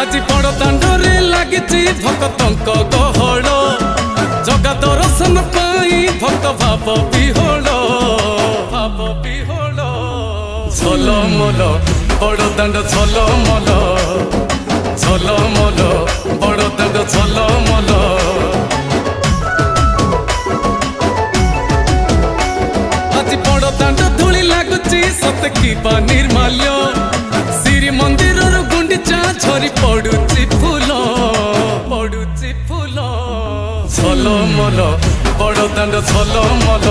আজি বড় দাଣ୍ଡরে লাগিছি ভক্তଙ୍କ গহଳ জগা দর্শন পাই ভক্ত ভাব বিহଳ ঝলমল বড় দাণ্ড ঝলমল ঝলমল বড় দাণ্ড ঝলমল আজি বড় দাণ্ড ধূলি লাগুছি সতে কিবা নির্মাল্য শ্রী মন্দিরর গুন্ডিচা ঝরি পড়ুছি ফুল ঝলমল বড় দাণ্ড ঝলমল